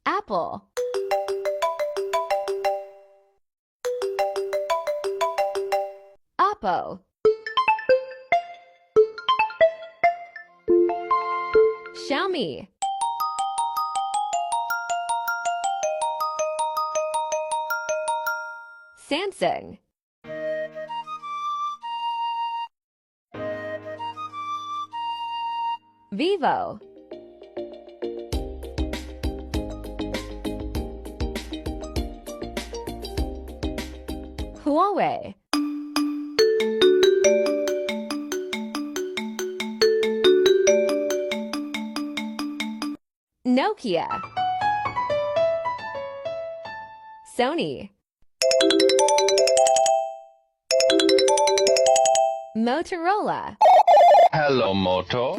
Apple. Oppo. Xiaomi. Samsung. Vivo. Huawei. Nokia. Sony. Motorola. Hello, Moto.